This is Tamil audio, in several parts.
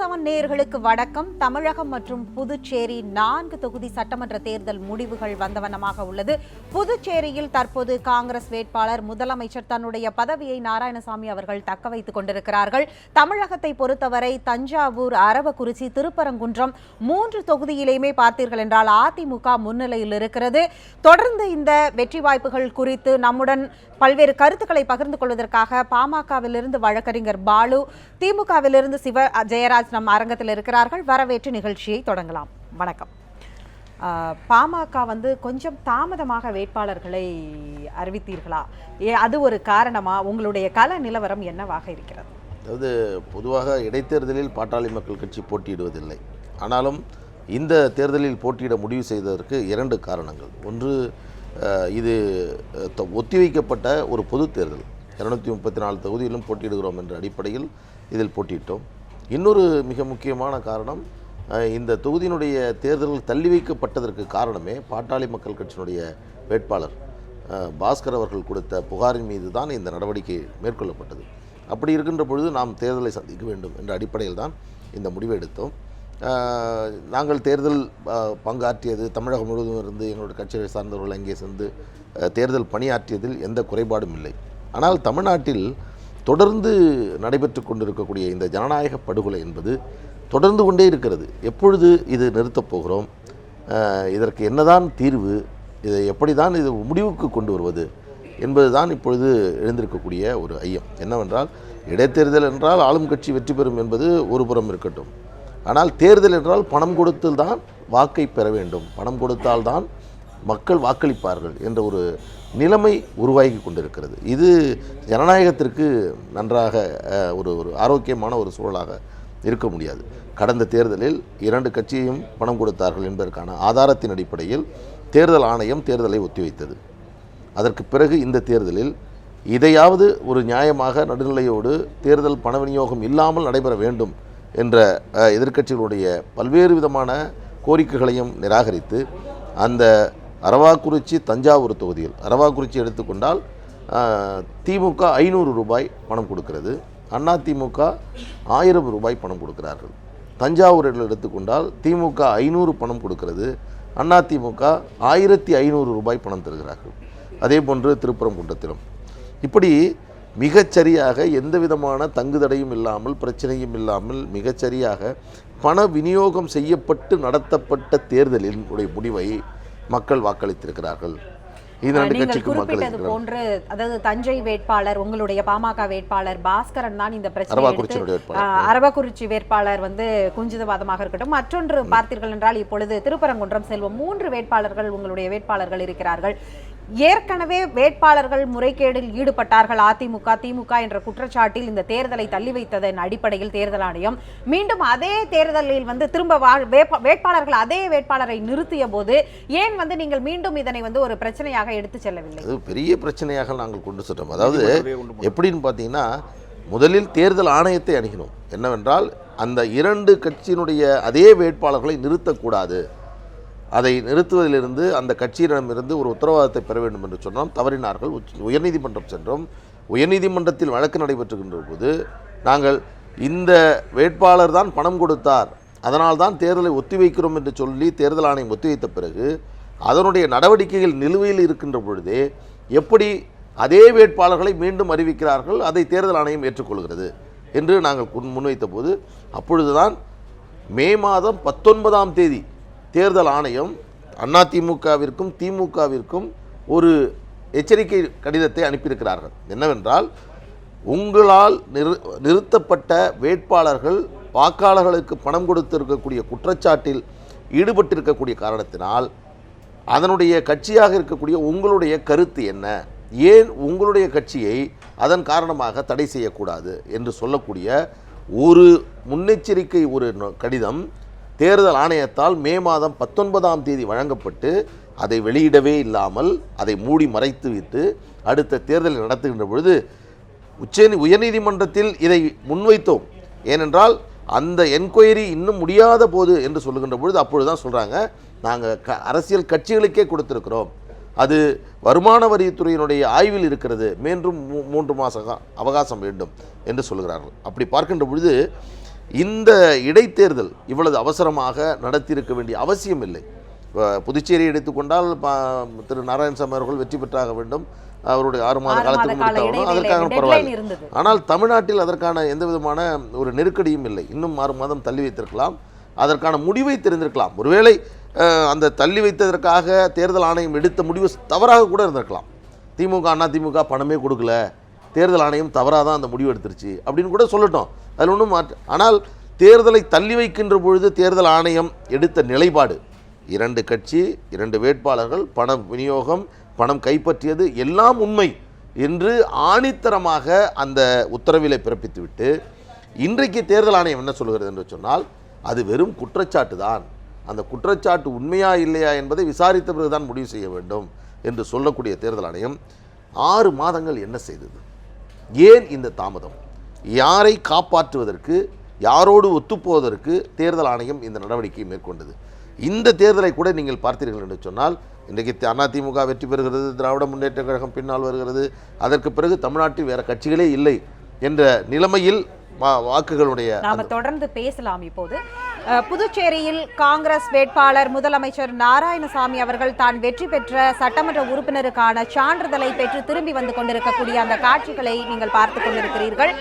தமிழன் நேயர்களுக்கு வணக்கம். தமிழகம் மற்றும் புதுச்சேரி 4 தொகுதி சட்டமன்ற தேர்தல் முடிவுகள் வந்தவண்ணமாக உள்ளது. புதுச்சேரியில் தற்போது காங்கிரஸ் வேட்பாளர் முதலமைச்சர் தன்னுடைய பதவியை நாராயணசாமி அவர்கள் தக்க வைத்துக் கொண்டிருக்கிறார்கள். தமிழகத்தை பொறுத்தவரை தஞ்சாவூர், அரவக்குறிச்சி, திருப்பரங்குன்றம் 3 தொகுதியிலேயுமே பார்த்தீர்கள் என்றால் அதிமுக முன்னிலையில் இருக்கிறது. தொடர்ந்து இந்த வெற்றி வாய்ப்புகள் குறித்து நம்முடன் பல்வேறு கருத்துக்களை பகிர்ந்து கொள்வதற்காக பாமகவிலிருந்து வழக்கறிஞர் பாலு, திமுகவிலிருந்து சிவ ஜெயராஜ் நம் அரங்கத்தில் இருக்கிறார்கள். வரவேற்று நிகழ்ச்சியை தொடங்கலாம். வணக்கம். பாமக கொஞ்சம் தாமதமாக வேட்பாளர்களை அறிவித்தீர்களா? அது ஒரு காரணமா? உங்களுடைய கள நிலவரம் என்னவாக இருக்கிறது? அதாவது பொதுவாக இடைத்தேர்தலில் பாட்டாளி மக்கள் கட்சி போட்டியிடுவதில்லை. ஆனாலும் இந்த தேர்தலில் போட்டியிட முடிவு செய்ததற்கு 2 காரணங்கள். ஒன்று, இது ஒத்திவைக்கப்பட்ட ஒரு பொது தேர்தல். 234 தொகுதியிலும் போட்டியிடுகிறோம் என்ற அடிப்படையில் இதில் போட்டியிட்டோம். இன்னொரு மிக முக்கியமான காரணம், இந்த தொகுதியினுடைய தேர்தல்கள் தள்ளி வைக்கப்பட்டதற்கு காரணமே பாட்டாளி மக்கள் கட்சியினுடைய வேட்பாளர் பாஸ்கர் அவர்கள் கொடுத்த புகாரின் மீது தான் இந்த நடவடிக்கை மேற்கொள்ளப்பட்டது. அப்படி இருக்கின்ற பொழுது நாம் தேர்தலை சந்திக்க வேண்டும் என்ற அடிப்படையில் தான் இந்த முடிவை எடுத்தோம். நாங்கள் தேர்தல் பங்காற்றியது, தமிழகம் முழுவதும் இருந்து எங்களுடைய கட்சியை சார்ந்தவர்கள் அங்கே சென்று தேர்தல் பணியாற்றியதில் எந்த குறைபாடும் இல்லை. ஆனால் தமிழ்நாட்டில் தொடர்ந்து நடைபெற்று கொண்டிருக்கக்கூடிய இந்த ஜனநாயக படுகொலை என்பது தொடர்ந்து கொண்டே இருக்கிறது. எப்பொழுது இது நிறுத்தப் போகிறோம்? இதற்கு என்னதான் தீர்வு? இதை எப்படி தான் இது முடிவுக்கு கொண்டு வருவது என்பது தான் இப்பொழுது எழுந்திருக்கக்கூடிய ஒரு ஐயம். என்னவென்றால், இடைத்தேர்தல் என்றால் ஆளும் கட்சி வெற்றி பெறும் என்பது ஒரு புறம் இருக்கட்டும். ஆனால் தேர்தல் என்றால் பணம் கொடுத்து தான் வாக்கை பெற வேண்டும், பணம் கொடுத்தால்தான் மக்கள் வாக்களிப்பார்கள் என்ற ஒரு நிலைமை உருவாகி கொண்டிருக்கிறது. இது ஜனநாயகத்திற்கு நன்றாக ஒரு ஆரோக்கியமான ஒரு சூழலாக இருக்க முடியாது. கடந்த தேர்தலில் 2 கட்சியையும் பணம் கொடுத்தார்கள் என்பதற்கான ஆதாரத்தின் அடிப்படையில் தேர்தல் ஆணையம் தேர்தலை ஒத்திவைத்தது. அதற்கு பிறகு இந்த தேர்தலில் இதையாவது ஒரு நியாயமாக நடுநிலையோடு தேர்தல் பண விநியோகம் இல்லாமல் நடைபெற வேண்டும் என்ற எதிர்க்கட்சிகளுடைய பல்வேறு விதமான கோரிக்கைகளையும் நிராகரித்து அந்த அரவாக்குறிச்சி, தஞ்சாவூர் தொகுதியில், அரவாக்குறிச்சி எடுத்துக்கொண்டால் திமுக 500 ரூபாய் பணம் கொடுக்கிறது, அதிமுக 1000 ரூபாய் பணம் கொடுக்கிறார்கள். தஞ்சாவூரில் எடுத்துக்கொண்டால் திமுக 500 பணம் கொடுக்கிறது, அதிமுக 1500 ரூபாய் பணம் தருகிறார்கள். அதே போன்று திருப்பரங்குன்றத்திலும் இப்படி மிகச்சரியாக எந்த விதமான தங்குதடையும் இல்லாமல், பிரச்சனையும் இல்லாமல் மிகச்சரியாக பண விநியோகம் செய்யப்பட்டு நடத்தப்பட்ட தேர்தலின் முடிவை மக்கள் வாக்களித்திருக்கிறார்கள். போன்று, அதாவது தஞ்சை வேட்பாளர், உங்களுடைய பாமக வேட்பாளர் பாஸ்கரன் தான் இந்த பிரச்சனை. அரவக்குறிச்சி வேட்பாளர் குஞ்சிதவாதமாக இருக்கட்டும். மற்றொன்று பார்த்தீர்கள் என்றால் இப்பொழுது திருப்பரங்குன்றம் செல்வம் 3 வேட்பாளர்கள் உங்களுடைய வேட்பாளர்கள் இருக்கிறார்கள். ஏற்கனவே வேட்பாளர்கள் முறைகேடில் ஈடுபட்டார்கள் அதிமுக, திமுக என்ற குற்றச்சாட்டில் இந்த தேர்தலை தள்ளி வைத்ததன் அடிப்படையில் தேர்தல் ஆணையம் மீண்டும் அதே தேர்தலில் திரும்ப வேட்பாளர்கள் அதே வேட்பாளரை நிறுத்திய போது ஏன் நீங்கள் மீண்டும் இதனை ஒரு பிரச்சனையாக எடுத்து செல்லவில்லை? அது பெரிய பிரச்சனையாக நாங்கள் கொண்டு சென்றோம். அதாவது எப்படின்னு பார்த்தீங்கன்னா, முதலில் தேர்தல் ஆணையத்தை அணுகினோம். என்னவென்றால், அந்த 2 கட்சியினுடைய அதே வேட்பாளர்களை நிறுத்தக்கூடாது, அதை நிறுத்துவதிலிருந்து அந்த கட்சியிடமிருந்து ஒரு உத்தரவாதத்தை பெற வேண்டும் என்று சொன்னோம். தவறினார்கள். உயர்நீதிமன்றம் சென்றோம். உயர்நீதிமன்றத்தில் வழக்கு நடைபெற்றுகின்ற போது நாங்கள் இந்த வேட்பாளர் தான் பணம் கொடுத்தார், அதனால் தான் தேர்தலை ஒத்திவைக்கிறோம் என்று சொல்லி தேர்தல் ஆணையம் ஒத்திவைத்த பிறகு அதனுடைய நடவடிக்கைகள் நிலுவையில் இருக்கின்ற பொழுதே எப்படி அதே வேட்பாளர்களை மீண்டும் அறிவிக்கிறார்கள், அதை தேர்தல் ஆணையம் ஏற்றுக்கொள்கிறது என்று நாங்கள் முன்வைத்த போது, அப்பொழுதுதான் மே மாதம் 19ஆம் தேதி தேர்தல் ஆணையம் அதிமுகவிற்கும் திமுகவிற்கும் ஒரு எச்சரிக்கை கடிதத்தை அனுப்பியிருக்கிறார்கள். என்னவென்றால், உங்களால் நிறுத்தப்பட்ட வேட்பாளர்கள் வாக்காளர்களுக்கு பணம் கொடுத்திருக்கக்கூடிய குற்றச்சாட்டில் ஈடுபட்டிருக்கக்கூடிய காரணத்தினால் அதனுடைய கட்சியாக இருக்கக்கூடிய உங்களுடைய கருத்து என்ன, ஏன் உங்களுடைய கட்சியை அதன் காரணமாக தடை செய்யக்கூடாது என்று சொல்லக்கூடிய ஒரு முன்னெச்சரிக்கை ஒரு கடிதம் தேர்தல் ஆணையத்தால் மே மாதம் 19ஆம் தேதி வழங்கப்பட்டு அதை வெளியிடவே இல்லாமல் அதை மூடி மறைத்து விட்டு அடுத்த தேர்தலை நடத்துகின்ற பொழுது உயர்நீதிமன்றத்தில் இதை முன்வைத்தோம். ஏனென்றால் அந்த என்கொயரி இன்னும் முடியாத போது என்று சொல்லுகின்ற பொழுது அப்பொழுதுதான் சொல்கிறாங்க, நாங்கள் அரசியல் கட்சிகளுக்கே கொடுத்திருக்கிறோம், அது வருமான வரித்துறையினுடைய ஆய்வில் இருக்கிறது, மீண்டும் 3 மாத அவகாசம் வேண்டும் என்று சொல்கிறார்கள். அப்படி பார்க்கின்ற பொழுது இந்த இடைத்தேர்தல் இவ்வளவு அவசரமாக நடத்தியிருக்க வேண்டிய அவசியம் இல்லை. புதுச்சேரியை எடுத்துக்கொண்டால் திரு நாராயணசாமி அவர்கள் வெற்றி பெற்றாக வேண்டும், அவருடைய 6 மாத காலத்துக்கு முடித்தாலும் அதற்காக பரவாயில்லை. ஆனால் தமிழ்நாட்டில் அதற்கான எந்த விதமான ஒரு நெருக்கடியும் இல்லை. இன்னும் 6 மாதம் தள்ளி வைத்திருக்கலாம், அதற்கான முடிவை தெரிந்திருக்கலாம். ஒருவேளை அந்த தள்ளி வைத்ததற்காக தேர்தல் ஆணையம் எடுத்த முடிவு தவறாக கூட இருந்திருக்கலாம். திமுக அதிமுக பணமே கொடுக்கல, தேர்தல் ஆணையம் தவறாக தான் அந்த முடிவு எடுத்துருச்சு அப்படின்னு கூட சொல்லட்டும், அதில் ஒன்றும் ஆனால் தேர்தலை தள்ளி வைக்கின்ற பொழுது தேர்தல் ஆணையம் எடுத்த நிலைப்பாடு 2 கட்சி 2 வேட்பாளர்கள் பணம் விநியோகம் பணம் கைப்பற்றியது எல்லாம் உண்மை என்று ஆணித்தரமாக அந்த உத்தரவிலை பிறப்பித்துவிட்டு இன்றைக்கு தேர்தல் ஆணையம் என்ன சொல்கிறது என்று சொன்னால் அது வெறும் குற்றச்சாட்டு தான், அந்த குற்றச்சாட்டு உண்மையா இல்லையா என்பதை விசாரித்த பிறகுதான் முடிவு செய்ய வேண்டும் என்று சொல்லக்கூடிய தேர்தல் ஆணையம் 6 மாதங்கள் என்ன செய்தது? ஏன் இந்த தாமதம்? யாரை காப்பாற்றுவதற்கு, யாரோடு ஒத்துப்போவதற்கு தேர்தல் ஆணையம் இந்த நடவடிக்கையை மேற்கொண்டது? இந்த தேர்தலை கூட நீங்கள் பார்த்தீர்கள் என்று சொன்னால் இன்றைக்கு அதிமுக வெற்றி பெறுகிறது, திராவிட முன்னேற்ற கழகம் பின்னால் வருகிறது, அதற்கு பிறகு தமிழ்நாட்டில் வேறு கட்சிகளே இல்லை என்ற நிலைமையில் வாக்குகளுடைய நாம தொடர்ந்து பேசலாம். இப்போது புதுச்சேரியில் காங்கிரஸ் வேட்பாளர் முதலமைச்சர் நாராயணசாமி அவர்கள் தான் வெற்றி பெற்ற சட்டமன்ற உறுப்பினருக்கான சான்றிதழை பெற்று திரும்பி வந்து கொண்டிருக்கக்கூடிய அந்த காட்சிகளை நீங்கள் பார்த்துக் கொண்டிருக்கிறீர்கள்.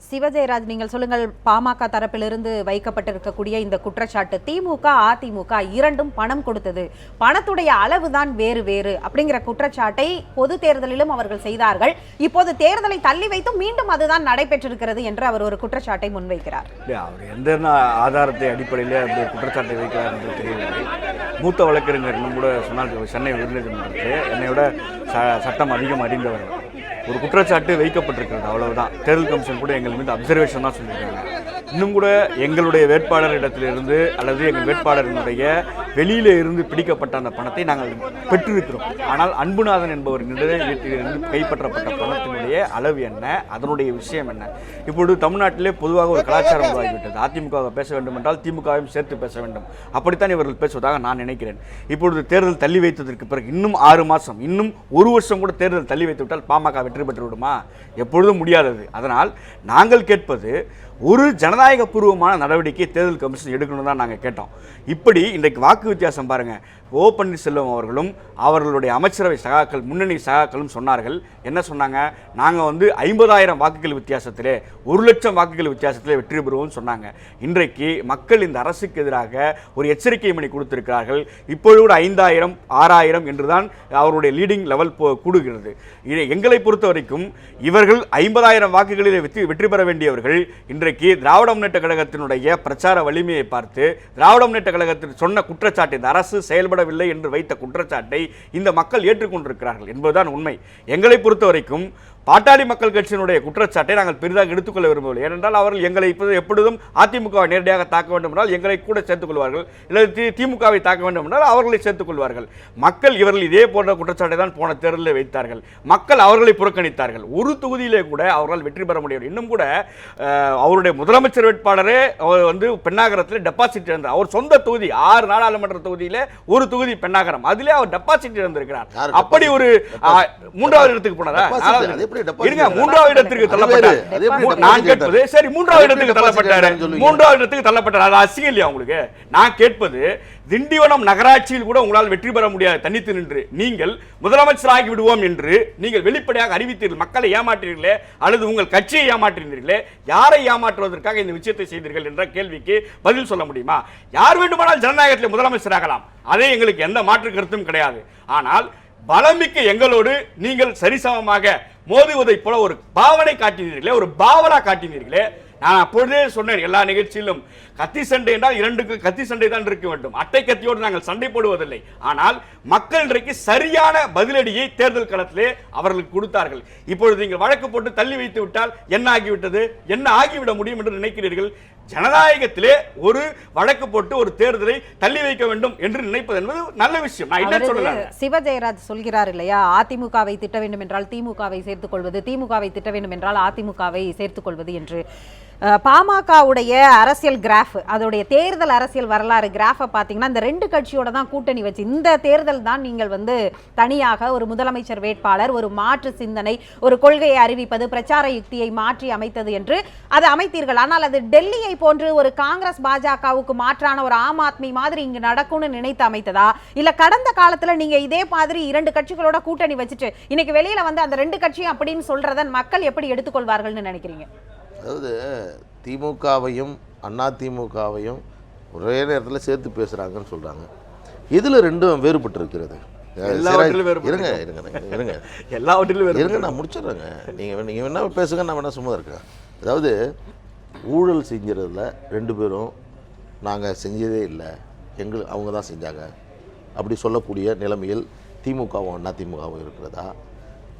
சிவஜெயராஜ், நீங்கள் சொல்லுங்கள். பாமக தரப்பிலிருந்து வைக்கப்பட்டிருக்கக்கூடிய இந்த குற்றச்சாட்டு, திமுக அதிமுக இரண்டும் பணம் கொடுத்தது, பணத்துடைய அளவுதான் வேறு வேறு அப்படிங்கிற குற்றச்சாட்டை பொது தேர்தலிலும் அவர்கள் செய்தார்கள். இப்போது தேர்தலை தள்ளி வைத்தும் மீண்டும் அதுதான் நடைபெற்றிருக்கிறது என்று அவர் ஒரு குற்றச்சாட்டை முன்வைக்கிறார். அவர் எந்த ஆதாரத்தை அடிப்படையில் அந்த குற்றச்சாட்டை வைக்கிறார் என்று தெரியவில்லை. மூத்த வழக்கறிஞர் இன்னும் கூட சொன்னால் சென்னை உயர்நீதிமன்றத்தில் என்னையோட சட்டம் அதிகம் அறிந்தவர். ஒரு குற்றச்சாட்டு வைக்கப்பட்டிருக்கிறது, அவ்வளவுதான். தேர்தல் கமிஷன் கூட எங்கள் மீது அப்சர்வேஷன் தான் சொல்லியிருக்காங்க. இன்னும் கூட எங்களுடைய வேட்பாளரிடத்திலிருந்து அல்லது எங்கள் வேட்பாளரினுடைய வெளியில இருந்து பிடிக்கப்பட்ட அந்த பணத்தை நாங்கள் பெற்றிருக்கிறோம். ஆனால் அன்புநாதன் என்பவர் வீட்டிலிருந்து கைப்பற்றப்பட்ட பணத்தினுடைய அளவு என்ன, அதனுடைய விஷயம் என்ன? இப்பொழுது தமிழ்நாட்டிலே பொதுவாக ஒரு கலாச்சாரம் உருவாகிவிட்டது. அதிமுகவை பேச வேண்டும் என்றால் திமுகவையும் சேர்த்து பேச வேண்டும், அப்படித்தான் இவர்கள் பேசுவதாக நான் நினைக்கிறேன். இப்பொழுது தேர்தல் தள்ளி வைத்ததற்கு பிறகு இன்னும் 6 மாதம், இன்னும் 1 வருஷம் கூட தேர்தல் தள்ளி வைத்து விட்டால் பாமக வெற்றி பெற்று விடுமா? எப்பொழுதும் முடியாதது. அதனால் நாங்கள் கேட்பது ஒரு ஜனநாயக பூர்வமான நடவடிக்கை தேர்தல் கமிஷன் எடுக்கணும் தான் நாங்கள் கேட்டோம். இப்படி இன்றைக்கு வாக்கு வித்தியாசம் பாருங்கள். ஓ பன்னீர்செல்வம் அவர்களும் அவர்களுடைய அமைச்சரவை சகாக்கள், முன்னணி சகாக்களும் சொன்னார்கள். என்ன சொன்னாங்க? நாங்கள் 50,000 வாக்குகள் வித்தியாசத்திலே, 1,00,000 வாக்குகள் வித்தியாசத்திலே வெற்றி பெறுவோம்னு சொன்னாங்க. இன்றைக்கு மக்கள் இந்த அரசுக்கு எதிராக ஒரு எச்சரிக்கை மணி கொடுத்திருக்கிறார்கள். இப்பொழுது கூட 5,000 6,000 என்றுதான் அவருடைய லீடிங் லெவல் கூடுகிறது. எங்களை பொறுத்த வரைக்கும் இவர்கள் 50,000 வாக்குகளில் வெற்றி பெற வேண்டியவர்கள் இன்றைக்கு திராவிட முன்னேற்ற கழகத்தினுடைய பிரச்சார வலிமையை பார்த்து திராவிட முன்னேற்ற கழகத்தில் சொன்ன குற்றச்சாட்டு, இந்த அரசு செயல்படவில்லை என்று வைத்த குற்றச்சாட்டை இந்த மக்கள் ஏற்றுக்கொண்டிருக்கிறார்கள் என்பதுதான் உண்மை. எங்களை பொறுத்த வரைக்கும் பாட்டாளி மக்கள் கட்சியினுடைய குற்றச்சாட்டை நாங்கள் பெரிதாக எடுத்துக்கொள்ள விரும்பவில்லை. ஏனென்றால் அவர்கள் எங்களை எப்பொழுதும் அதிமுகவை நேரடியாக தாக்க வேண்டும் என்றால் எங்களை கூட சேர்த்துக் கொள்வார்கள், இல்லை திமுகவை தாக்க வேண்டும் என்றால் அவர்களை சேர்த்துக் கொள்வார்கள். மக்கள் இவர்கள் இதே போன்ற குற்றச்சாட்டை தான் போன தேர்தலில் வைத்தார்கள். மக்கள் அவர்களை புறக்கணித்தார்கள். ஒரு தொகுதியிலே கூட அவர்கள் வெற்றி பெற முடியவில்லை. இன்னும் கூட அவருடைய முதலமைச்சர் வேட்பாளரே பெண்ணாகரத்தில் டெபாசிட் இழந்தார். அவர் சொந்த தொகுதி 6 நாடாளுமன்ற தொகுதியில ஒரு தொகுதி பெண்ணாகரம், அதிலே அவர் டெபாசிட் இழந்திருக்கிறார். அப்படி ஒரு 3வது இடத்துக்கு போனதா? மூன்றாவது இடத்திற்கு தள்ளப்பட்டார். நான் கேட்பது, சரி 3வது இடத்துக்கு தள்ளப்பட்டார், 3வது இடத்துக்கு தள்ளப்பட்டார், அது அசிங்கம் இல்லையா உங்களுக்கு? நான் கேட்பது, திண்டிவனம் நகராட்சியில் கூட உங்களால் வெற்றி பெற முடியாது தனித்து நின்று. நீங்கள் முதலமைச்சராகி விடுவோம் என்று நீங்கள் வெளிப்படையாக அறிவித்தீர்கள். மக்களை ஏமாற்றீர்களே அல்லது உங்கள் கட்சியை ஏமாற்றினீர்களே? யாரை ஏமாற்றுவதற்காக இந்த விஷயத்தை செய்தீர்கள் என்ற கேள்விக்கு பதில் சொல்ல முடியுமா? யார் வேண்டுமானால் ஜனநாயகத்தில் முதலமைச்சராகலாம், அதே எங்களுக்கு எந்த மாற்று கருத்தும் கிடையாது. ஆனால் பலமிக்க எங்களோடு நீங்கள் சரிசமமாக மோதுவதை போல ஒரு பாவனை காட்டினீர்களே, ஒரு பாவலா காட்டினீர்களே, நான் அப்பொழுதே சொன்னேன் எல்லா நிகழ்ச்சியிலும், கத்தி சண்டை என்றால் 2 கத்தி சண்டை தான் இருக்க வேண்டும். அட்டை கத்தியோடு நாங்கள் சண்டை போடுவதில்லை. ஆனால் மக்கள் இன்றைக்கு சரியான பதிலடியை தேர்தல் களத்திலே அவர்களுக்கு கொடுத்தார்கள். இப்பொழுது நீங்கள் வழக்கு போட்டு தள்ளி வைத்து விட்டால் என்ன ஆகிவிட்டது, என்ன ஆகிவிட முடியும் என்று நினைக்கிறீர்கள்? ஜனநாயகத்திலே ஒரு வழக்கு போட்டு ஒரு தேர்தலை தள்ளி வைக்க வேண்டும் என்று நினைப்பது என்பது நல்ல விஷயம். நான் என்ன சொல்லலாம், சிவஜெயராஜ் சொல்கிறார் இல்லையா, அதிமுகவை திட்ட வேண்டும் என்றால் திமுகவை சேர்த்துக் கொள்வது, திமுகவை திட்ட வேண்டும் என்றால் அதிமுகவை சேர்த்துக் கொள்வது என்று. பாமகவுடைய அரசியல் கிராஃப், அதோடைய தேர்தல் அரசியல் வரலாறு கிராஃபை பார்த்தீங்கன்னா இந்த 2 கட்சியோட தான் கூட்டணி வச்சு இந்த தேர்தல் தான் நீங்கள் தனியாக ஒரு முதலமைச்சர் வேட்பாளர், ஒரு மாற்று சிந்தனை, ஒரு கொள்கையை அறிவிப்பது, பிரச்சார யுக்தியை மாற்றி அமைத்தது என்று அதை அமைத்தீர்கள். ஆனால் அது டெல்லியை போன்று ஒரு காங்கிரஸ் பாஜகவுக்கு மாற்றான ஒரு ஆம் ஆத்மி மாதிரி இங்கு நடக்கும்னு நினைத்து அமைத்ததா, இல்ல கடந்த காலத்துல நீங்க இதே மாதிரி 2 கட்சிகளோட கூட்டணி வச்சுட்டு இன்னைக்கு வெளியில அந்த 2 கட்சியும் அப்படின்னு சொல்றத மக்கள் எப்படி எடுத்துக்கொள்வார்கள்னு நினைக்கிறீங்க? அதாவது திமுகவையும் அதிமுகவையும் ஒரே நேரத்தில் சேர்த்து பேசுகிறாங்கன்னு சொல்கிறாங்க. இதில் 2 வேறுபட்டு இருக்கிறது. இருங்க நான் முடிச்சிடுறேங்க. நீங்கள் வேணா பேசுங்க, நான் வேணா சும்மா இருக்கேன். அதாவது ஊழல் செஞ்சுறதுல 2 பேரும் நாங்கள் செஞ்சதே இல்லை, அவங்க தான் செஞ்சாங்க அப்படி சொல்லக்கூடிய நிலைமையில் திமுகவும் அதிமுகவும் இருக்கிறதா?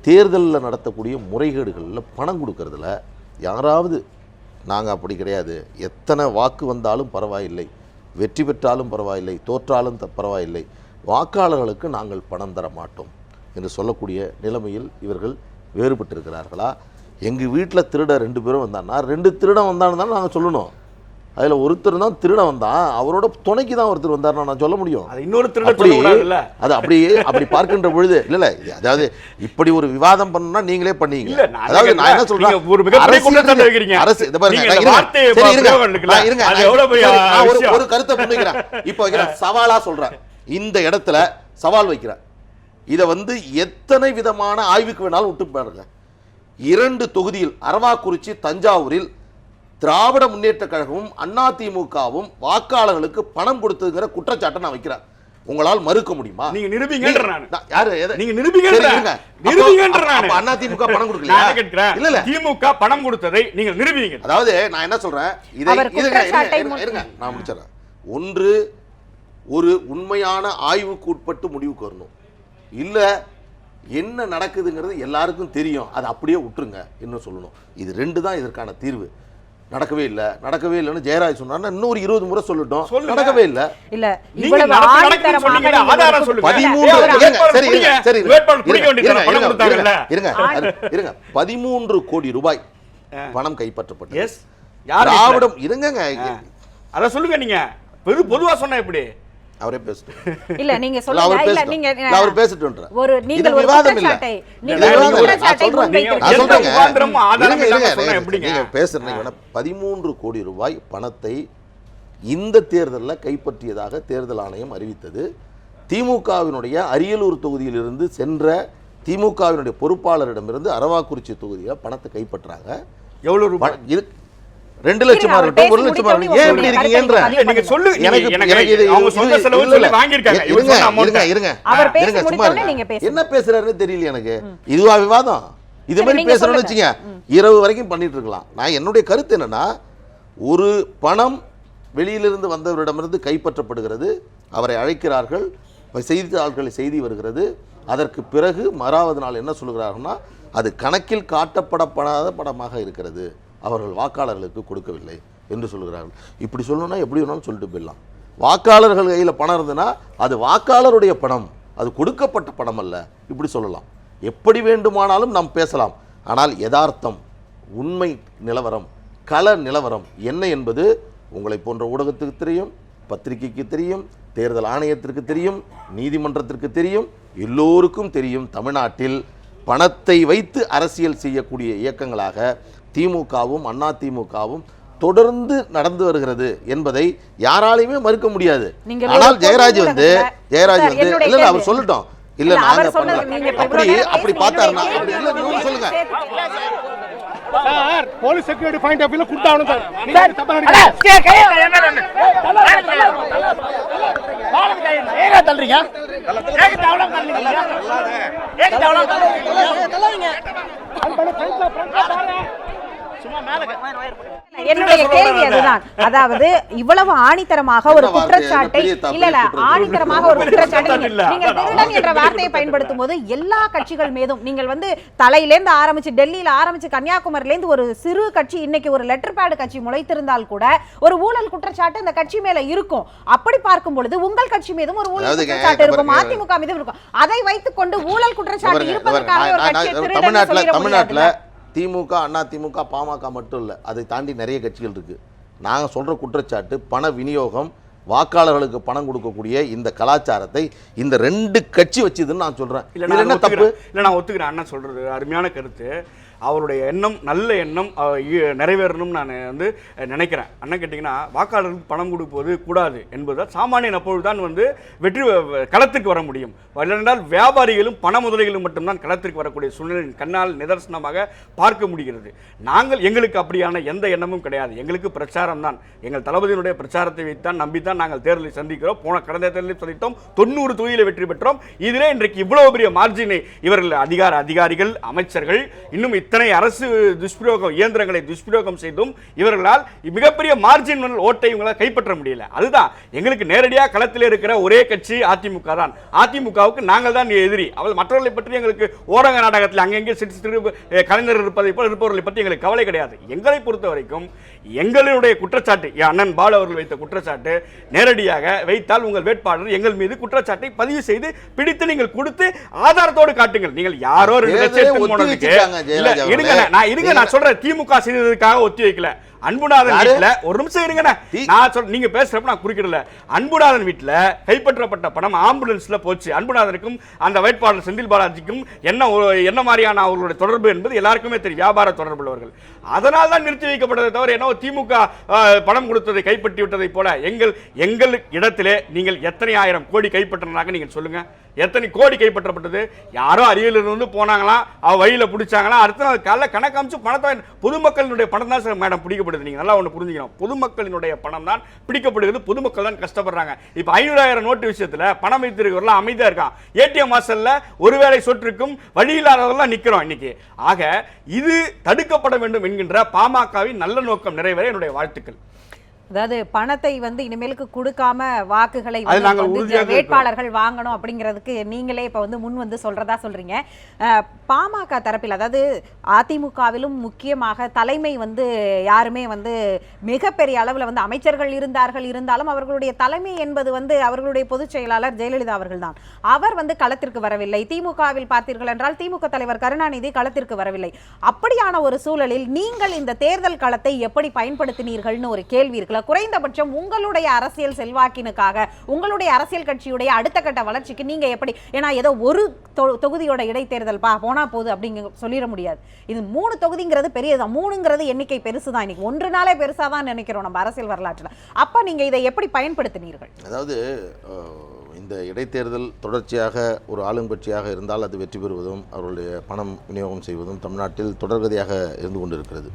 தேர்தலில் நடத்தக்கூடிய முறைகேடுகளில் பணம் கொடுக்கறதுல யாராவது நாங்கள் அப்படி கிடையாது, எத்தனை வாக்கு வந்தாலும் பரவாயில்லை, வெற்றி பெற்றாலும் பரவாயில்லை, தோற்றாலும் பரவாயில்லை, வாக்காளர்களுக்கு நாங்கள் பணம் தர மாட்டோம் என்று சொல்லக்கூடிய நிலைமையில் இவர்கள் வேறுபட்டிருக்கிறார்களா? எங்கள் வீட்டில் திருட 2 பேரும் வந்தான்னா 2 திருடன் வந்தான்னு தான் நாங்கள் சொல்லணும். அதில் ஒருத்தர் தான் திருடன் வந்தான், அவரோட துணைக்கு தான் ஒருத்தர் வந்தார் நான் சொல்ல முடியும். இன்னொரு திருடன் அது அப்படி பார்க்கின்ற பொழுது இல்லை அதாவது இப்படி ஒரு விவாதம் பண்ணா நீங்களே பண்ணீங்க. அதாவது நான் என்ன சொல்றேன், ஒரு கருத்தை முன்வைக்கிறேன், இப்போ சவாலா சொல்றேன், இந்த இடத்துல சவால் வைக்கிறேன். இதை எத்தனை விதமான ஆய்வுக்கு வேணாலும் விட்டு பாருங்க. 2 தொகுதியில் அரவாக்குறிச்சி, தஞ்சாவூரில் திராவிட முன்னேற்ற கழகமும் அதிமுகவும் வாக்காளர்களுக்கு பணம் கொடுத்ததுங்கிற குற்றச்சாட்டை நான் வைக்கிறேன். உங்களால் மறுக்க முடியுமா? நீங்க நிரூபிங்கன்ற நான். யாரு நீங்க நிரூபிங்கன்ற. நிரூபிங்கன்ற நான். அதிமுக பணம் கொடுக்கல. நான் கேக்குறேன். இல்ல திமுக பணம் கொடுத்ததை நீங்க நிரூபிங்க. அதாவது நான் என்ன சொல்றேன், இருங்க நான் முடிச்சறேன். ஒன்று, ஒரு உண்மையான ஆய்வுக்கு உட்பட்டு முடிவுக்கு வரணும். இல்ல என்ன நடக்குதுங்கிறது எல்லாருக்கும் தெரியும், அது அப்படியே விட்டுருங்க என்ன சொல்லணும். இது 2 தான் இதற்கான தீர்வு. நடக்கவே இல்லைன்னு ஜெயராஜ் சொன்னார். இன்னொரு 20 முறை சொல்லட்டும், நடக்கவே இல்லை. இல்ல இவ்வளவு ஆதாரம் சொல்லுங்க. 13 கோடி ரூபாய் பணம் கைப்பற்றப்பட்டது. திராவிடம் இருங்க அத சொல்லுங்க. நீங்க பொதுவா சொன்னா எப்படி? அவரே பேசட்டும். இல்ல நீங்க சொல்லுங்க. இல்ல நீங்க அவர் பேசட்டும்ன்ற ஒரு நீங்கள் ஒரு விவாதம் இல்ல. நீங்க பேசுறீங்க. 13 கோடி ரூபாய் பணத்தை இந்த தேர்தலில் கைப்பற்றியதாக தேர்தல் ஆணையம் அறிவித்தது. திமுகவினுடைய அரியலூர் தொகுதியிலிருந்து சென்ற திமுகவினுடைய பொறுப்பாளரிடமிருந்து அரவாக்குறிச்சி தொகுதியில் பணத்தை கைப்பற்றாங்க. எவ்வளவு ரூபாய்? 2 லட்சமா இருக்கட்டும், 1 லட்சமா இருக்கட்டும், ஏன் இப்படி இருக்கீங்கன்ற நீங்க சொல்லுங்க. எனக்கு அவங்க சொந்த செலவு சொல்லி வாங்கி இருக்காங்க. இருங்க சும்மா என்ன பேசுறாருன்னு தெரியல எனக்கு. இதுவா விவாதம்? இது மாதிரி பேசுறேன்னு வச்சுங்க இரவு வரைக்கும் பண்ணிட்டு இருக்கலாம். நான் என்னுடைய கருத்து என்னன்னா, ஒரு பணம் வெளியிலிருந்து வந்தவரிடமிருந்து கைப்பற்றப்படுகிறது, அவரை அழைக்கிறார்கள், செய்தித்தாள்களில் செய்தி வருகிறது. அதற்கு பிறகு மறாவது நாள் என்ன சொல்கிறார்கள்னா, அது கணக்கில் காட்டப்படப்படாத பணமாக இருக்கிறது, அவர்கள் வாக்காளர்களுக்கு கொடுக்கவில்லை என்று சொல்கிறார்கள். இப்படி சொல்லணும்னா எப்படி வேணாலும் சொல்லிட்டு போயிடலாம். வாக்காளர்கள் கையில் பணம் இருந்ததுன்னா அது வாக்காளருடைய பணம், அது கொடுக்கப்பட்ட பணம் அல்ல, இப்படி சொல்லலாம். எப்படி வேண்டுமானாலும் நாம் பேசலாம். ஆனால் யதார்த்தம், உண்மை நிலவரம், கள நிலவரம் என்ன என்பது உங்களை போன்ற ஊடகத்துக்கு தெரியும், பத்திரிகைக்கு தெரியும், தேர்தல் ஆணையத்திற்கு தெரியும், நீதிமன்றத்திற்கு தெரியும், எல்லோருக்கும் தெரியும். தமிழ்நாட்டில் பணத்தை வைத்து அரசியல் செய்யக்கூடிய இயக்கங்களாக திமுகவும் அதிமுகவும் தொடர்ந்து நடந்து வருகிறது என்பதை யாராலையுமே மறுக்க முடியாது. ஆனால் ஜெயராஜ் இல்ல அவர் சொல்லட்டும், இல்ல நாங்க அப்படி பார்த்தாருன்னா சொல்லுங்க. Sir police security point of வியூல குட்டாவணும் சார். நீங்க தப்பா ஏங்க தள்ளுறீங்க? ஏங்க தவளம் தள்ளுறீங்க? ஏங்க தவளம் தள்ளுறீங்க? தள்ளுறீங்க. அந்த ஃப்ரண்ட்ல பாருங்க. சும்மா மேல என்னுடைய கேள்வி அதுதான். அதாவது இவ்வளவு ஆணித்தரமாக ஒரு குற்றச்சாட்டை ஆணித்தரமாக ஒரு குற்றச்சாட்டை நீங்கள் திருடன் என்ற வார்த்தையை பயன்படுத்தும் போது எல்லா கட்சிகள் மீதும் நீங்கள் தலையிலேருந்து ஆரம்பிச்சு டெல்லியில ஆரம்பிச்சு கன்னியாகுமரியிலேருந்து ஒரு சிறு கட்சி இன்னைக்கு ஒரு லெட்டர் பேட் கட்சி முளைத்திருந்தால் கூட ஒரு ஊழல் குற்றச்சாட்டு அந்த கட்சி மேல இருக்கும். அப்படி பார்க்கும் பொழுது உங்கள் கட்சி மீதும் ஒரு ஊழல் குற்றச்சாட்டு இருக்கும், அதிமுக மீதும் இருக்கும். அதை வைத்துக் கொண்டு ஊழல் குற்றச்சாட்டு இருப்பதற்காக ஒரு கட்சியை தமிழ்நாட்டுல திமுக, அண்ணா திமுக, பாமக மட்டும் இல்ல, அதை தாண்டி நிறைய கட்சிகள் இருக்கு. நாங்க சொல்ற குற்றச்சாட்டு பண விநியோகம், வாக்காளர்களுக்கு பணம் கொடுக்கக்கூடிய இந்த கலாச்சாரத்தை இந்த 2 கட்சி வச்சுதுன்னு நான் சொல்றேன். என்ன தப்பு இல்ல, நான் ஒத்துக்கிறேன். அண்ணா சொல்றது அருமையான கருத்து. அவருடைய எண்ணம் நல்ல எண்ணம் நிறைவேறணும்னு நான் நினைக்கிறேன். அண்ணன் கேட்டிங்கன்னா வாக்காளர்களுக்கு பணம் கொடுப்பது கூடாது என்பது சாமானியன் அப்பொழுதுதான் வெற்றி களத்துக்கு வர முடியும். இல்லையென்றால் வியாபாரிகளும் பண முதலிகளும் மட்டும்தான் களத்திற்கு வரக்கூடிய சூழ்நிலை கண்ணால் நிதர்சனமாக பார்க்க முடிகிறது. எங்களுக்கு அப்படியான எந்த எண்ணமும் கிடையாது. எங்களுக்கு பிரச்சாரம் தான். எங்கள் தளபதியினுடைய பிரச்சாரத்தை வைத்தான் நம்பித்தான் நாங்கள் தேர்தலை சந்திக்கிறோம். கடந்த தேர்தலில் சந்தித்தோம், 90 தொகுதியில் வெற்றி பெற்றோம். இதிலே இன்றைக்கு இவ்வளவு பெரிய மார்ஜினை இவர்கள் அதிகாரிகள், அமைச்சர்கள், இன்னும் இத்தனை அரசு துஷ்பிரயோகம் இயந்திரங்களை துஷ்பிரயோகம் செய்தும் இவர்களால் மிகப்பெரிய மார்ஜின் ஓட்டை இவங்களால் கைப்பற்ற முடியல. அதுதான் எங்களுக்கு நேரடியாக களத்தில் இருக்கிற ஒரே கட்சி அதிமுக தான். அதிமுகவுக்கு நாங்கள் தான் எதிரி. அவள் மற்றவர்களை பற்றி எங்களுக்கு ஓரங்க நாடகத்தில் அங்கங்கே கலைஞர் இருப்பதை போல் இருப்பவர்களை பற்றி எங்களுக்கு கவலை கிடையாது. எங்களை பொறுத்த வரைக்கும் எங்களுடைய குற்றச்சாட்டு, அண்ணன் பாலு அவர்கள் வைத்த குற்றச்சாட்டு, நேரடியாக வைத்தால் உங்கள் வேட்பாளர் எங்கள் மீது குற்றச்சாட்டை பதிவு செய்து பிடித்து நீங்கள் கொடுத்து ஆதாரத்தோடு காட்டுங்கள். நீங்கள் யாரோ நான் சொல்றேன், திமுக செய்ததுக்காக ஒத்தி வைக்கல. அன்புநாதன் வீட்டுல ஒரு நிமிஷம் இருங்க, நீங்க பேசுறப்ப நான் குறுக்கிடல. அன்புநாதன் வீட்டுல கைப்பற்றப்பட்ட பணம் ஆம்புலன்ஸ்ல போச்சு. அன்புநாதனுக்கும் அந்த வேட்பாளர் செந்தில் பாலாஜிக்கும் என்ன மாதிரியான அவர்களுடைய தொடர்பு என்பது எல்லாருக்குமே தெரியும், வியாபார தொடர்புள்ளவர்கள். அதனால் தான் நிறுத்தி வைக்கப்பட்டதை தவிர என்ன திமுக பணம் கொடுத்ததை கைப்பற்றி விட்டதை போல எங்கள் இடத்திலே நீங்கள் எத்தனை ஆயிரம் கோடி கைப்பற்றினாங்க நீங்கள் சொல்லுங்க. எத்தனை கோடி கைப்பற்றப்பட்டது? யாரோ அரியலிருந்து போனாங்களாம், வழியில பிடிச்சாங்களா, அடுத்த நாள் காலைல கணக்கு அமைச்சு பணத்தை பொதுமக்களினுடைய பணம் தான் சார் மேடம் பிடிக்கப்படுது. நீங்க நல்லா ஒன்று புரிஞ்சுக்கணும், பொதுமக்களினுடைய பணம் தான் பிடிக்கப்படுகிறது, பொதுமக்கள் தான் கஷ்டப்படுறாங்க. இப்ப 500,000 நோட்டு விஷயத்துல பணம் வைத்திருக்கிறவர்கள் அமைதியா இருக்கான். ஏடிஎம் வாசல்ல ஒருவேளை சொற்றுக்கும் வழி இல்லாதவர்கள் நிக்கிறோம் இன்னைக்கு. ஆக இது தடுக்கப்பட வேண்டும் என்கின்ற பாமகவின் நல்ல நோக்கம் நிறைவேற என்னுடைய வாழ்த்துக்கள். அதாவது பணத்தை இனிமேலுக்கு கொடுக்காம வாக்குகளை வேட்பாளர்கள் வாங்கணும் அப்படிங்கிறதுக்கு நீங்களே இப்ப முன் சொல்றதா சொல்றீங்க. பாமக தரப்பில், அதாவது அதிமுகவிலும் முக்கியமாக தலைமை யாருமே மிகப்பெரிய அளவில் அமைச்சர்கள் இருந்தாலும் அவர்களுடைய தலைமை என்பது அவர்களுடைய பொதுச் செயலாளர் ஜெயலலிதா அவர்கள் தான். அவர் களத்திற்கு வரவில்லை. திமுகவில் பார்த்தீர்கள் என்றால் திமுக தலைவர் கருணாநிதி களத்திற்கு வரவில்லை. அப்படியான ஒரு சூழலில் நீங்கள் இந்த தேர்தல் களத்தை எப்படி பயன்படுத்தினீர்கள்னு ஒரு கேள்வி இருக்குல்ல. குறைந்தபட்சம் உங்களுடைய அரசியல் செல்வாக்கினுக்காக, உங்களுடைய அரசியல் கட்சியுடைய அடுத்த கட்ட வளர்ச்சிக்கு நீங்க எப்படி, ஏன்னா ஏதோ ஒரு தொகுதியோட இடைத்தேர்தல் போனா போது அப்படிங்க சொல்லிட முடியாது. இது 3 தொகுதிங்கிறது பெரியதான். 3ங்கிறது எண்ணிக்கை பெருசுதான். இன்னைக்கு 1 நாளே பெருசாதான் நினைக்கிறோம் நம்ம அரசியல் வரலாற்றுல. அப்ப நீங்க இதை எப்படி பயன்படுத்தினீர்கள்? அதாவது இந்த இடைத்தேர்தல் தொடர்ச்சியாக ஒரு ஆளுங்கட்சியாக இருந்தால் அது வெற்றி பெறுவதும் அவர்களுடைய பணம் விநியோகம் செய்வதும் தமிழ்நாட்டில் தொடர்கதையாக இருந்து கொண்டிருக்கிறது.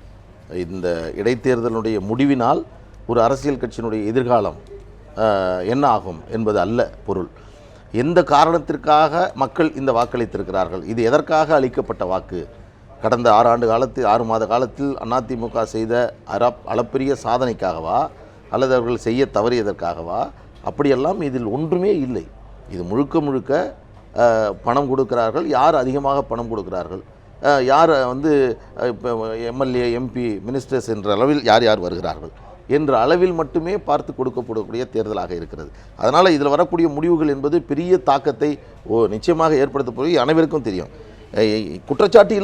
இந்த இடைத்தேர்தலுடைய முடிவினால் ஒரு அரசியல் கட்சியினுடைய எதிர்காலம் என்ன ஆகும் என்பது அல்ல பொருள். எந்த காரணத்திற்காக மக்கள் இந்த வாக்களித்திருக்கிறார்கள், இது எதற்காக அளிக்கப்பட்ட வாக்கு, கடந்த 6 மாத காலத்தில் அதிமுக செய்த அளப்பெரிய சாதனைக்காகவா அல்லது அவர்கள் செய்ய தவறியதற்காகவா? அப்படியெல்லாம் இதில் ஒன்றுமே இல்லை. இது முழுக்க பணம் கொடுக்கிறார்கள். யார் அதிகமாக பணம் கொடுக்கிறார்கள், யார் இப்போ எம்எல்ஏ, எம்பி, மினிஸ்டர்ஸ் என்ற அளவில் யார் வருகிறார்கள் என்ற அளவில் மட்டுமே பார்த்து கொடுக்கப்படக்கூடிய தேர்தலாக இருக்கிறது. அதனால் இதில் வரக்கூடிய முடிவுகள் என்பது பெரிய தாக்கத்தை நிச்சயமாக ஏற்படுத்த போய் அனைவருக்கும் தெரியும். குற்றச்சாட்டு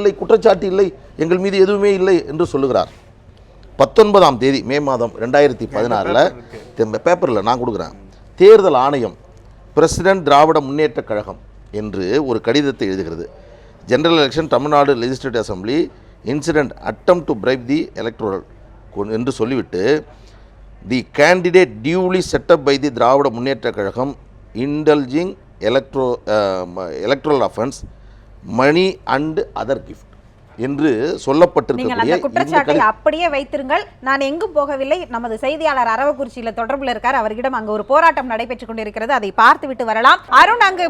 இல்லை, எங்கள் மீது எதுவுமே இல்லை என்று சொல்லுகிறார். 19ஆம் தேதி மே மாதம் 2016 பேப்பரில் நான் கொடுக்குறேன். தேர்தல் ஆணையம் பிரசிடென்ட் திராவிட முன்னேற்ற கழகம் என்று ஒரு கடிதத்தை எழுதுகிறது. General election Tamil Nadu legislative assembly incident attempt to bribe the electoral என்று சொல்லிவிட்டு, the candidate duly set up by the Dravida Munnetra Kazhagam indulging electoral offence money and other gift என்று நீங்கள் அந்த சொல்லப்பட்டிருக்கக்கூடிய குற்றச்சாட்டை அப்படியே வைத்திருங்கள். நான் எங்கும் போகவில்லை. நமது செய்தியாளர் அரவக்குறிச்சியில தொடர்புல இருக்கார். அவரிடம் அங்கு ஒரு போராட்டம் நடைபெற்றுக் கொண்டிருக்கிறது. அதை பார்த்துவிட்டு வரலாம். அருண், அங்கு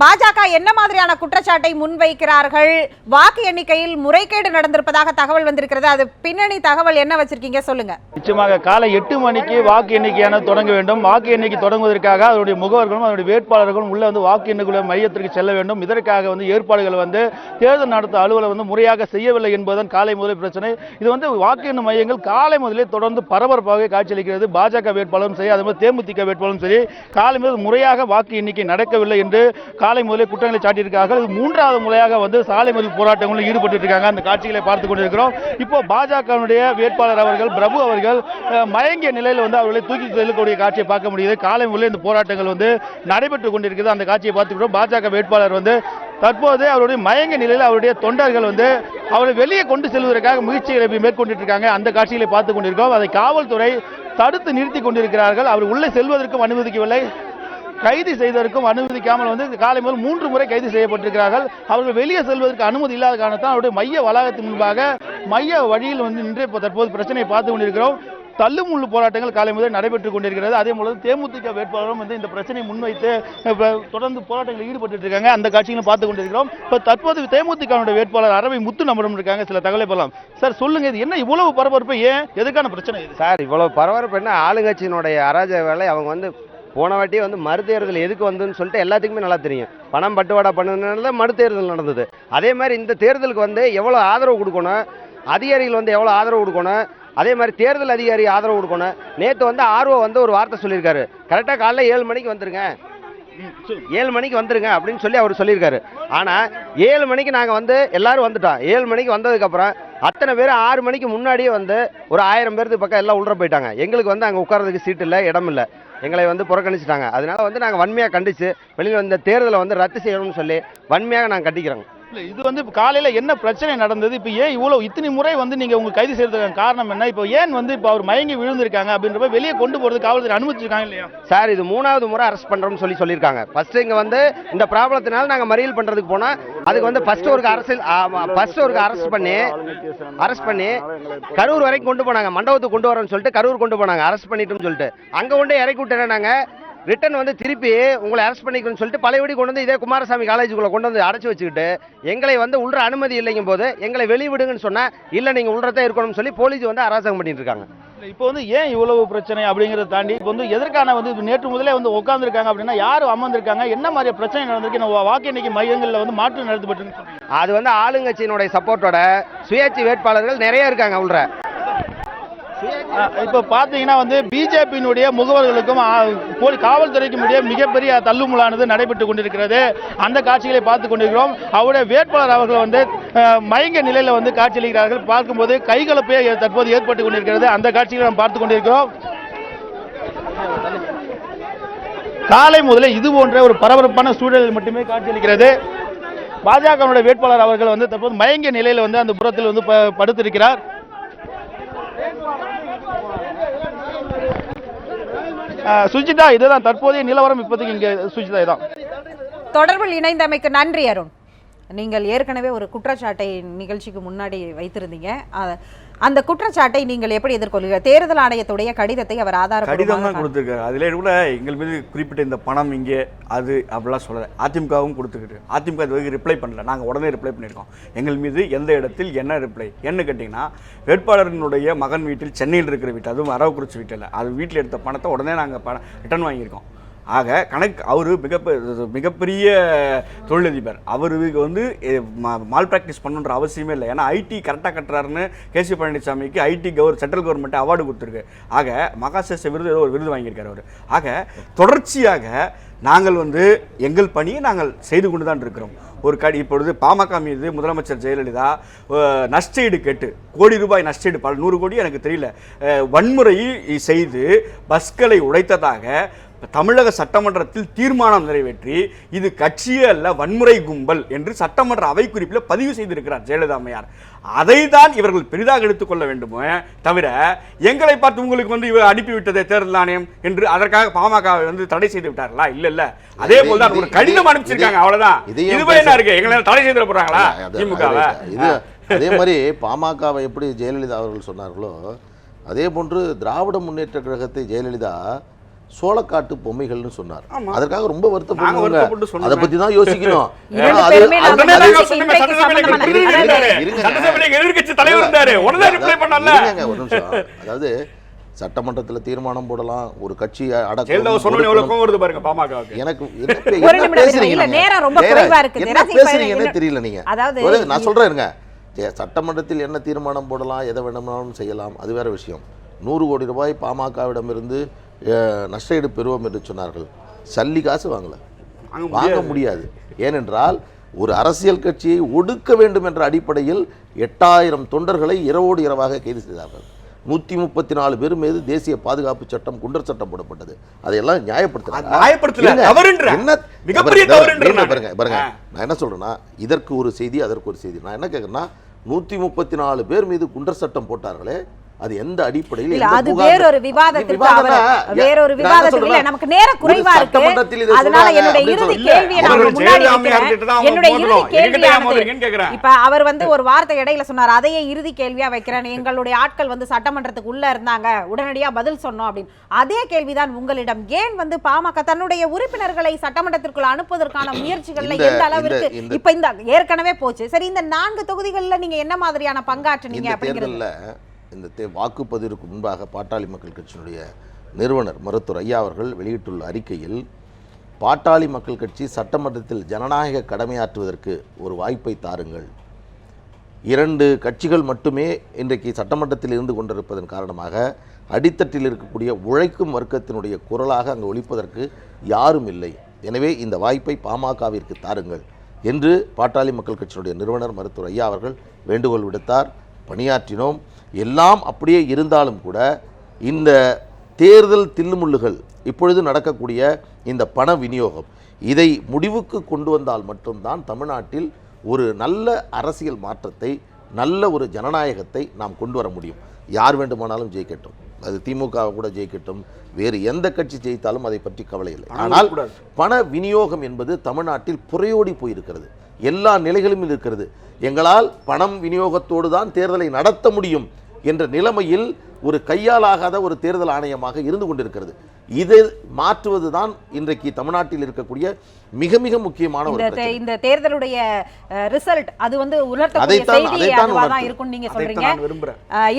பாஜக என்ன மாதிரியான குற்றச்சாட்டை முன்வைக்கிறார்கள்? வாக்கு எண்ணிக்கையில் முறைகேடு நடந்திருப்பதாக தகவல் வந்திருக்கிறது. அது பின்னணி தகவல் என்ன வச்சிருக்கீங்க, சொல்லுங்க. நிச்சயமாக காலை 8 மணிக்கு வாக்கு எண்ணிக்கையான தொடங்க வேண்டும். வாக்கு எண்ணிக்கை தொடங்குவதற்காக அதனுடைய முகவர்களும் அதனுடைய வேட்பாளர்களும் உள்ள வந்து வாக்கு எண்ணிக்கை மையத்திற்கு செல்ல வேண்டும். இதற்காக வந்து ஏற்பாடுகள் வந்து தேர்தல் நடத்த அலுவலர் வந்து முறையாக செய்யவில்லை என்பதுதான் காலை முதல் பிரச்சனை. இது வந்து வாக்கு எண்ணும் மையங்கள் காலை முதலே தொடர்ந்து பரபரப்பாக காட்சியளிக்கிறது. பாஜக வேட்பாளரும் சரி, அதே தேமுதிக வேட்பாளரும் சரி, காலை முதல் முறையாக வாக்கு எண்ணிக்கை நடக்கவில்லை என்று காலை முதலே குற்றங்களை சாட்டியிருக்கிறார்கள். இது 3வது முறையாக வந்து சாலை மறியல் போராட்டங்களில் ஈடுபட்டு இருக்காங்க. அந்த காட்சிகளை பார்த்துக் கொண்டிருக்கிறோம். இப்போ பாஜகவுடைய வேட்பாளர் அவர்கள் பிரபு அவர்கள் மயங்கிய நிலையில் வந்து அவர்களை தூக்கி செல்லக்கூடிய காட்சியை பார்க்க முடியுது. காலை முதலே இந்த போராட்டங்கள் வந்து நடைபெற்றுக் கொண்டிருக்கிறது. அந்த காட்சியை பார்த்துக்கிறோம். பாஜக வேட்பாளர் வந்து தற்போது அவருடைய மயங்க நிலையில் அவருடைய தொண்டர்கள் வந்து அவரை வெளியே கொண்டு செல்வதற்காக முயற்சிகளை மேற்கொண்டு இருக்காங்க. அந்த காட்சிகளை பார்த்துக் கொண்டிருக்கிறோம். அதை காவல்துறை தடுத்து நிறுத்தி கொண்டிருக்கிறார்கள். அவர் உள்ளே செல்வதற்கும் அனுமதிக்கவில்லை, கைது செய்வதற்கும் அனுமதிக்காமல் வந்து காலை முதல் 3 முறை கைது செய்யப்பட்டிருக்கிறார்கள். அவர்கள் வெளியே செல்வதற்கு அனுமதி இல்லாத காரணத்தால் அவருடைய மைய வளாகத்தின் முன்பாக மைய வழியில் வந்து நின்று தற்போது பிரச்சனையை பார்த்து கொண்டிருக்கிறோம். தள்ளுமுள்ளு போராட்டங்கள் காலை முதல் நடைபெற்றுக் கொண்டிருக்கிறது. அதே போல தேமுதிக வேட்பாளரும் வந்து இந்த பிரச்சனையை முன்வைத்து தொடர்ந்து போராட்டங்களில் ஈடுபட்டு இருக்காங்க. அந்த காட்சிகளும் பார்த்து கொண்டிருக்கிறோம். இப்போ தற்போது தேமுதிக வேட்பாளர் அரவை முத்து நம்மிடம் இருக்காங்க. சில தகவலை பெறலாம். சார் சொல்லுங்க, இது என்ன இவ்வளவு பரபரப்பு? ஏன், எதுக்கான பிரச்சனை இது? சார், இவ்வளவு பரபரப்பு என்ன? ஆளுங்கட்சியினுடைய அராஜக வேலை. அவங்க வந்து போன வாட்டி வந்து மறுதேர்தல் எதுக்கு வந்துன்னு சொல்லிட்டு எல்லாத்துக்குமே நல்லா தெரியும். பணம் பட்டுவாடா பண்ணதுனால மறுதேர்தல் நடந்தது. அதே மாதிரி இந்த தேர்தலுக்கு வந்து எவ்வளோ ஆதரவு கொடுக்கணும், அதிகாரிகள் வந்து எவ்வளோ ஆதரவு கொடுக்கணும், அதே மாதிரி தேர்தல் அதிகாரி ஆதரவு கொடுக்கணும். நேற்று வந்து ஆர்வம் வந்து ஒரு வார்த்தை சொல்லியிருக்காரு, கரெக்டாக காலைல 7 மணிக்கு வந்துருங்க, 7 மணிக்கு வந்துருங்க அப்படின்னு சொல்லி அவர் சொல்லியிருக்காரு. ஆனால் 7 மணிக்கு நாங்கள் வந்து எல்லாரும் வந்துட்டோம். 7 மணிக்கு வந்ததுக்கப்புறம் அத்தனை பேர் 6 மணிக்கு முன்னாடியே வந்து ஒரு 1000 பேருக்கு பக்கம் எல்லாம் உள்ள போயிட்டாங்க. எங்களுக்கு வந்து அங்கே உட்கார்றதுக்கு சீட் இல்லை, இடம் இல்லை. எங்களை வந்து புறக்கணிச்சிட்டாங்க. அதனால வந்து நாங்கள் வன்மையாக கண்டிச்சு வெளியில் இந்த தேர்தலை வந்து ரத்து செய்யணும்னு சொல்லி வன்மையாக நாங்கள் கண்டிக்கிறோங்க. இல்லை, இது வந்து காலையில் என்ன பிரச்சனை நடந்தது? இப்போ ஏன் இத்தனை முறை வந்து நீங்கள் உங்கள் கைது செய்யறதுக்கான காரணம் என்ன? இப்போ ஏன் வந்து இப்போ அவர் மயங்கி விழுந்திருக்காங்க அப்படின்றப்ப வெளியே கொண்டு போகிறது காவல்துறை அனுமதிச்சிருக்காங்க இல்லையா? சார், இது 3வது முறை அரெஸ்ட் பண்ணுறோம்னு சொல்லியிருக்காங்க. ஃபர்ஸ்ட் இங்கே வந்து இந்த ப்ராப்ளத்தினால நாங்கள் மறியல் பண்ணுறதுக்கு போனால் அதுக்கு வந்து ஃபர்ஸ்ட் ஒரு அரெஸ்ட் பண்ணி கரூர் வரைக்கும் கொண்டு போனாங்க. மண்டபத்துக்கு கொண்டு வரோம்னு சொல்லிட்டு கரூர் கொண்டு போனாங்க. அரெஸ்ட் பண்ணிட்டோம்னு சொல்லிட்டு அங்கே கொண்டு இறக்கி விட்டேன். நாங்கள் ரிட்டன் வந்து திருப்பி உங்களை அரெஸ்ட் பண்ணிக்கணும்னு சொல்லிட்டு பழையபடி கொண்டு வந்து இதே குமாரசாமி காலேஜுக்குள்ள கொண்டு வந்து அடைச்சி வச்சுக்கிட்டு எங்களை வந்து உள்ள அனுமதி இல்லைங்கும் போது எங்களை வெளிவிடுங்கன்னு சொன்னா இல்லை, நீங்க உள்ளதான் இருக்கணும்னு சொல்லி போலீஸ் வந்து அராஜகம் பண்ணிட்டு இருக்காங்க. இப்போ வந்து ஏன் இவ்வளவு பிரச்சனை அப்படிங்கிறத தாண்டி இப்போ வந்து எதற்கான வந்து நேற்று முதலே வந்து உட்கார்ந்துருக்காங்க அப்படின்னா யாரும் அமர்ந்திருக்காங்க, என்ன மாதிரி பிரச்சனை நடந்திருக்கு? வாக்கு எண்ணிக்கை மையங்களில் வந்து மாற்றம் நடத்தப்பட்டு அது வந்து ஆளுங்கட்சியினுடைய சப்போர்ட்டோட சுயேட்சை வேட்பாளர்கள் நிறைய இருக்காங்க உள்ள. இப்போ பார்த்தீங்கன்னா வந்து பிஜேபியினுடைய முகவர்களுக்கும் காவல்துறைக்கும் இடையே மிகப்பெரிய தள்ளுமுள்ளானது நடைபெற்றுக் கொண்டிருக்கிறது. அந்த காட்சிகளை பார்த்துக் கொண்டிருக்கிறோம். அவருடைய வேட்பாளர் அவர்கள் வந்து மயங்க நிலையில் வந்து காட்சியளிக்கிறார்கள். பார்க்கும்போது கைகலப்பே தற்போது ஏற்பட்டுக் கொண்டிருக்கிறது. அந்த காட்சிகளை நாம் பார்த்துக் கொண்டிருக்கிறோம். காலை முதலே இது போன்ற ஒரு பரபரப்பான சூழலில் மட்டுமே காட்சியளிக்கிறது. பாஜக வேட்பாளர் அவர்கள் வந்து தற்போது மயங்கிய நிலையில் வந்து அந்த புறத்தில் வந்து படுத்திருக்கிறார். சுஜிதா, இதுதான் தற்போதைய நிலவரம். இப்போதைக்கு இங்க சுஜிதா இதான். தொடர்பில் இணைந்தமைக்கு நன்றி அருண். நீங்கள் ஏற்கனவே ஒரு குற்றச்சாட்டை நிகழ்ச்சிக்கு முன்னாடி வைத்திருந்தீங்க. அந்த குற்றச்சாட்டை நீங்கள் எப்படி எதிர்கொள்ளுங்க? தேர்தல் ஆணையத்துடைய கடிதத்தை அவர் கடிதம் தான் கொடுத்துருக்காரு. அதிலே கூட எங்கள் மீது குறிப்பிட்ட இந்த பணம் இங்கே அது அப்படிலாம் சொல்லலை. அதிமுகவும் கொடுத்துக்கிட்டு அதிமுக இது வரைக்கும் ரிப்ளை பண்ணல. நாங்கள் உடனே ரிப்ளை பண்ணியிருக்கோம். எங்கள் மீது எந்த இடத்தில் என்ன ரிப்ளை என்ன கேட்டிங்கன்னா, வேட்பாளரினுடைய மகன் வீட்டில் சென்னையில் இருக்கிற வீட்டு, அதுவும் அரவக்குறிச்சி வீட்டில் அது வீட்டில் எடுத்த பணத்தை உடனே நாங்கள் ரிட்டர்ன் வாங்கியிருக்கோம். ஆக அவர் மிகப்பெரிய தொழிலதிபர். அவருக்கு வந்து மால் ப்ராக்டிஸ் பண்ணுன்ற அவசியமே இல்லை. ஏன்னா ஐடி கரெக்டாக கட்டுறாருன்னு கேசி பழனிசாமிக்கு ஐடி சென்ட்ரல் கவர்மெண்ட் அவார்டு கொடுத்துருக்கு. ஆக மகாசேஷ விருது ஏதோ ஒரு விருது வாங்கியிருக்காரு அவர். ஆக தொடர்ச்சியாக நாங்கள் வந்து எங்கள் பணியை நாங்கள் செய்து கொண்டு தான் இருக்கிறோம். இப்பொழுது பாமக மீது முதலமைச்சர் ஜெயலலிதா நஷ்டஈடு கேட்டு கோடி ரூபாய் நஷ்டஈடு 100 கோடி எனக்கு தெரியல வன்முறை செய்து பஸ்களை உடைத்ததாக தமிழக சட்டமன்றத்தில் தீர்மானம் நிறைவேற்றி இது கட்சியே அல்ல வன்முறை கும்பல் என்று சட்டமன்ற அவை குறிப்பில் பதிவு செய்திருக்கிறார் ஜெயலலிதா அம்மையார். அதை தான் இவர்கள் பெரிதாக எடுத்துக்கொள்ள வேண்டுமே தவிர எங்களை பார்த்து உங்களுக்கு வந்து இவர் அனுப்பிவிட்டதே தேர்தல் ஆணையம் என்று அதற்காக பாமக வந்து தடை செய்து விட்டார்களா? இல்ல அதே போல தான் ஒரு கடிதம் அனுப்பிச்சிருக்காங்க, அவ்வளவுதான். இதுவே என்ன இருக்கு, எங்களை தடை செய்து போறாங்களா திமுக? அதே மாதிரி பாமகவை எப்படி ஜெயலலிதா அவர்கள் சொன்னார்களோ அதே போன்று திராவிட முன்னேற்ற கழகத்தை ஜெயலலிதா சோளக்காட்டு பொம்மைகள்னு சொன்னார். அதற்காக ரொம்ப வருத்தப்படுவாங்க. அதை பத்தி தான் யோசிக்கணும். அதாவது சட்டமன்றத்தில் தீர்மானம் போடலாம், ஒரு கட்சி எனக்கு பேசுறீங்கன்னு தெரியல. நீங்க நான் சொல்றேன், சட்டமன்றத்தில் என்ன தீர்மானம் போடலாம், எதை வேணும்னாலும் செய்யலாம், அது வேற விஷயம். 100 கோடி ரூபாய் பாமகவிடமிருந்து நஷ்டஈடு பெறுவோம் என்று சொன்னார்கள். சல்லி காசு வாங்க முடியாது. ஏனென்றால் ஒரு அரசியல் கட்சியை ஒடுக்க வேண்டும் என்ற அடிப்படையில் 8000 தொண்டர்களை இரவோடு இரவாக கைது செய்தார்கள். 134 பேர் மீது தேசிய பாதுகாப்பு சட்டம், குண்டர் சட்டம் போடப்பட்டது. அதையெல்லாம் நியாயப்படுத்துறாங்க. நான் என்ன சொல்றேன்னா, இதற்கு ஒரு செய்தி, அதற்கு ஒரு செய்தி. நான் என்ன கேட்கறேன்னா, 134 பேர் மீது குண்டர் சட்டம் போட்டார்களே, அது எந்த அடிப்படையில்? அது வேறொரு விவாதத்துக்கு நமக்கு நேர குறைவா இருக்கு. அதனால என்னுடைய இறுதி கேள்வியை நான் முன்னாடி வைக்கிறேன். என்னுடைய இறுதி கேள்வி, இப்ப அவர் ஒரு வார்த்தை இடையில சொன்னார், அதையே இறுதி கேள்வியா வைக்கிறேன். எங்களுடைய ஆட்கள் சட்டமன்றத்துக்கு உள்ள இருந்தாங்க, உடனடியா பதில் சொன்னோம் அப்படின்னு. அதே கேள்விதான் உங்களிடம். ஏன் பாமக தன்னுடைய உறுப்பினர்களை சட்டமன்றத்திற்குள் அனுப்புவதற்கான முயற்சிகள்ல எந்த அளவிற்கு இப்ப இந்த ஏற்கனவே போச்சு. சரி, இந்த 4 தொகுதிகளில் நீங்க என்ன மாதிரியான பங்காற்றுனீங்க அப்படிங்கிறது? இந்த வாக்குப்பதிவுக்கு முன்பாக பாட்டாளி மக்கள் கட்சியினுடைய நிறுவனர் மருத்துவர் ஐயா அவர்கள் வெளியிட்டுள்ள அறிக்கையில், பாட்டாளி மக்கள் கட்சி சட்டமன்றத்தில் ஜனநாயக கடமையாற்றுவதற்கு ஒரு வாய்ப்பை தாருங்கள். 2 கட்சிகள் மட்டுமே இன்றைக்கு சட்டமன்றத்தில் இருந்து கொண்டிருப்பதன் காரணமாக அடித்தட்டில் இருக்கக்கூடிய உழைக்கும் வர்க்கத்தினுடைய குரலாக அங்கு ஒலிப்பதற்கு யாரும் இல்லை. எனவே இந்த வாய்ப்பை பாமகவிற்கு தாருங்கள் என்று பாட்டாளி மக்கள் கட்சியினுடைய நிறுவனர் மருத்துவர் ஐயா அவர்கள் வேண்டுகோள் விடுத்தார். பணியாற்றினோம். எல்லாம் அப்படியே இருந்தாலும் கூட இந்த தேர்தல் தில்லுமுள்ளுகள், இப்பொழுது நடக்கக்கூடிய இந்த பண விநியோகம், இதை முடிவுக்கு கொண்டு வந்தால் மட்டும்தான் தமிழ்நாட்டில் ஒரு நல்ல அரசியல் மாற்றத்தை, நல்ல ஒரு ஜனநாயகத்தை நாம் கொண்டு வர முடியும். யார் வேண்டுமானாலும் ஜெயிக்கட்டும், அது திமுக கூட ஜெயிக்கட்டும், வேறு எந்த கட்சி ஜெயித்தாலும் அதை பற்றி கவலை இல்லை. ஆனால் பண விநியோகம் என்பது தமிழ்நாட்டில் புரையோடி போயிருக்கிறது. எல்லா நிலைகளிலும் இருக்கிறது. எங்களால் பணம் விநியோகத்தோடு தான் தேர்தலை நடத்த முடியும் என்ற நிலைமையில் ஒரு கையாலாகாத ஒரு தேர்தல் ஆணையமாக இருந்து கொண்டிருக்கிறது. இதை மாற்றுவதுதான் இன்றைக்கு தமிழ்நாட்டில் இருக்கக்கூடிய மிக மிக முக்கியமான ஒரு பிரச்சனை. இந்த தேர்தலுடைய ரிசல்ட் அது உணர்த்தக்கூடிய செய்தி அதுவா தான் இருக்கும் நீங்க சொல்றீங்க.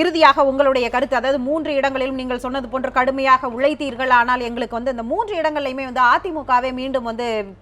இறுதியாக உங்களுடைய கருத்து, அதாவது 3 இடங்களிலும் நீங்கள் சொன்னது போன்று கடுமையாக உழைத்தீர்கள், ஆனால் எங்களுக்கு இந்த 3 இடங்களிலுமே அதிமுகவே மீண்டும்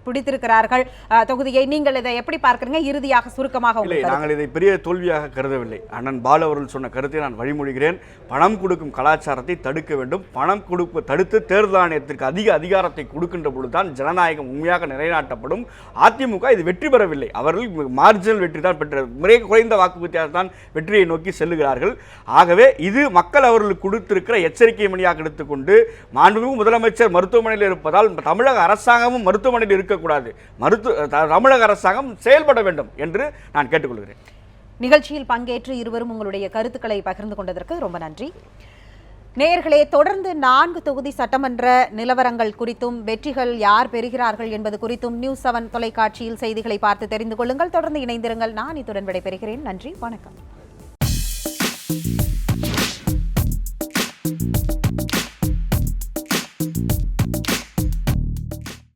பிடித்திருக்கிறார்கள் தொகுதியை. நீங்கள் இதை எப்படி பார்க்கறீங்க? இறுதியாக சுருக்கமாக நாங்கள் இதை பெரிய தோல்வியாக கருதவில்லை. அண்ணன் பாலு அவர்கள் சொன்ன கருத்தை நான் வழிமொழிகிறேன். பணம் கொடுக்கும் கலாச்சாரத்தை தடுக்க வேண்டும். பணம் கொடுப்பு தடுத்து தேர்தல் ஆணையத்திற்கு அதிக அதிகாரத்தை கொடுக்கின்ற பொழுதுதான் ஜனநாயகம் உண்மையாக நிலைநாட்டப்படும். அதிமுக இது வெற்றி பெறவில்லை. அவர்கள் மார்ஜினல் வெற்றி தான் பெற்ற, மிக குறைந்த வாக்கு வித்தியாசம் தான் வெற்றியை நோக்கி செல்லுகிறார்கள். ஆகவே இது மக்கள் அவர்களுக்கு கொடுத்திருக்கிற எச்சரிக்கை மணியாக எடுத்துக்கொண்டு, மாண்புமிகு முதலமைச்சர் மருத்துவமனையில் இருப்பதால் தமிழக அரசாங்கமும் மருத்துவமனையில் இருக்கக்கூடாது, தமிழக அரசாங்கம் செயல்பட வேண்டும் என்று நான் கேட்டுக்கொள்கிறேன். நிகழ்ச்சியில் பங்கேற்று இருவரும் உங்களுடைய கருத்துக்களை பகிர்ந்து கொண்டதற்கு ரொம்ப நன்றி. நேயர்களே, தொடர்ந்து 4 தொகுதி சட்டமன்ற நிலவரங்கள் குறித்தும், வெற்றிகள் யார் பெறுகிறார்கள் என்பது குறித்தும் நியூஸ் 7 தொலைக்காட்சியில் செய்திகளை பார்த்து தெரிந்து கொள்ளுங்கள். தொடர்ந்து இணைந்திருங்கள். நான் இத்துடன் விடைபெறுகிறேன். நன்றி, வணக்கம்.